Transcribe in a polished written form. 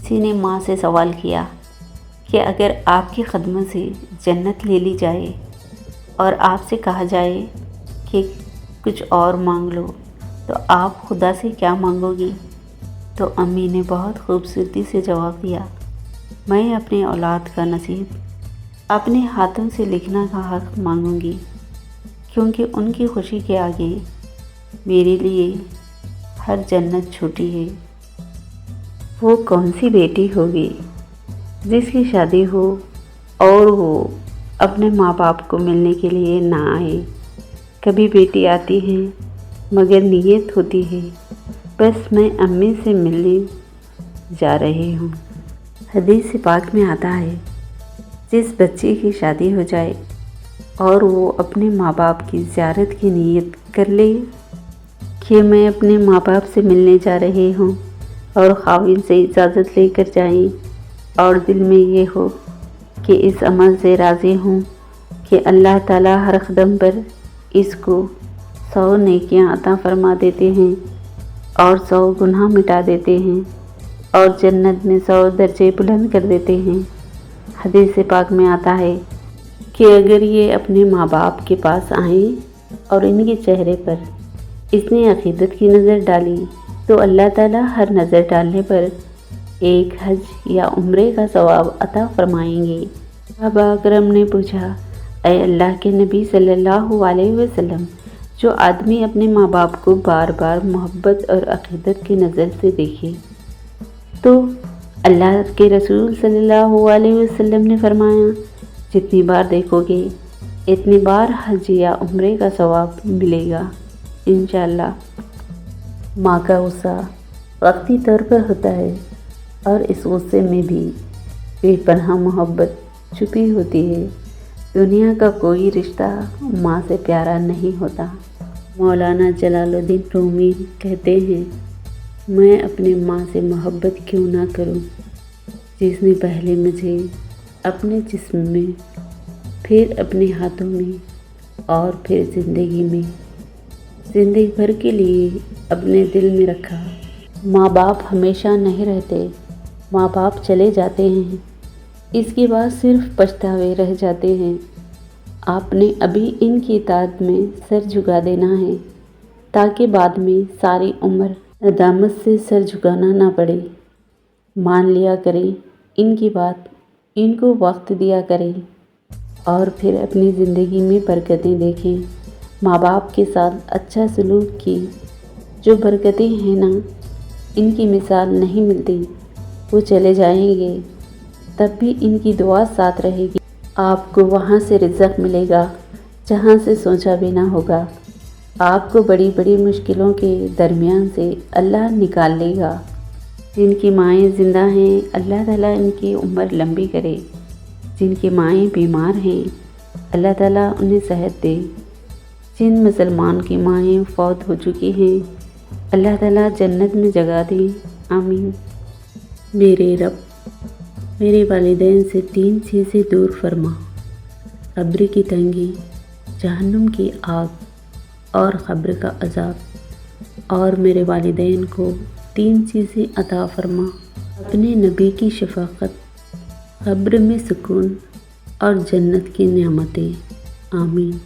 کسی نے ماں سے سوال کیا کہ اگر آپ کے قدموں سے جنت لے لی جائے اور آپ سے کہا جائے کہ کچھ اور مانگ لو تو آپ خدا سے کیا مانگو گی؟ تو امی نے بہت خوبصورتی سے جواب دیا، میں اپنی اولاد کا نصیب اپنے ہاتھوں سے لکھنا کا حق مانگوں گی، کیونکہ ان کی خوشی کے آگے میرے لیے ہر جنت چھوٹی ہے۔ وہ کون سی بیٹی ہوگی جس کی شادی ہو اور وہ اپنے ماں باپ کو ملنے کے لیے نہ آئے؟ کبھی بیٹی آتی ہے مگر نیت ہوتی ہے بس میں امی سے ملنے جا رہی ہوں۔ حدیث پاک میں آتا ہے، جس بچے کی شادی ہو جائے اور وہ اپنے ماں باپ کی زیارت کی نیت کر لے کہ میں اپنے ماں باپ سے ملنے جا رہی ہوں، اور خاوند سے اجازت لے کر جائیں اور دل میں یہ ہو کہ اس عمل سے راضی ہوں کہ اللہ تعالیٰ ہر قدم پر اس کو 100 نیکیاں عطا فرما دیتے ہیں اور 100 گناہ مٹا دیتے ہیں اور جنت میں 100 درجے بلند کر دیتے ہیں۔ حدیث پاک میں آتا ہے کہ اگر یہ اپنے ماں باپ کے پاس آئیں اور ان کے چہرے پر اس نے عقیدت کی نظر ڈالی تو اللہ تعالیٰ ہر نظر ڈالنے پر ایک حج یا عمرے کا ثواب عطا فرمائیں گے۔ صحابہ اکرام نے پوچھا، اے اللہ کے نبی صلی اللہ علیہ وسلم، جو آدمی اپنے ماں باپ کو بار بار محبت اور عقیدت کی نظر سے دیکھے تو اللہ کے رسول صلی اللہ علیہ وسلم نے فرمایا، جتنی بار دیکھو گے اتنی بار حج یا عمرے کا ثواب ملے گا انشاءاللہ۔ ماں کا غصہ وقتی طور پر ہوتا ہے اور اس غصے میں بھی بے پناہ محبت چھپی ہوتی ہے۔ دنیا کا کوئی رشتہ ماں سے پیارا نہیں ہوتا۔ مولانا جلال الدین رومی کہتے ہیں، میں اپنی ماں سے محبت کیوں نہ کروں جس نے پہلے مجھے اپنے جسم میں، پھر اپنے ہاتھوں میں اور پھر زندگی بھر کے لیے اپنے دل میں رکھا۔ ماں باپ ہمیشہ نہیں رہتے، ماں باپ چلے جاتے ہیں، اس کے بعد صرف پچھتاوے رہ جاتے ہیں۔ آپ نے ابھی ان کی اطاعت میں سر جھکا دینا ہے تاکہ بعد میں ساری عمر ندامت سے سر جھکانا نہ پڑے۔ مان لیا کریں ان کی بات، ان کو وقت دیا کریں اور پھر اپنی زندگی میں برکتیں دیکھیں۔ ماں باپ کے ساتھ اچھا سلوک کی جو برکتیں ہیں نا، ان کی مثال نہیں ملتی۔ وہ چلے جائیں گے تب بھی ان کی دعا ساتھ رہے گی۔ آپ کو وہاں سے رزق ملے گا جہاں سے سوچا بھی نہ ہوگا۔ آپ کو بڑی بڑی مشکلوں کے درمیان سے اللہ نکال لے گا۔ جن کی مائیں زندہ ہیں اللہ تعالیٰ ان کی عمر لمبی کرے، جن کی مائیں بیمار ہیں اللہ تعالیٰ انہیں صحت دے، جن مسلمان کی مائیں فوت ہو چکی ہیں اللہ تعالیٰ جنت میں جگہ دے، آمین۔ میرے رب میرے والدین سے 3 چیزیں دور فرما، قبر کی تنگی، جہنم کی آگ اور قبر کا عذاب، اور میرے والدین کو 3 چیزیں عطا فرما، اپنے نبی کی شفاعت، قبر میں سکون اور جنت کی نعمتیں، آمین۔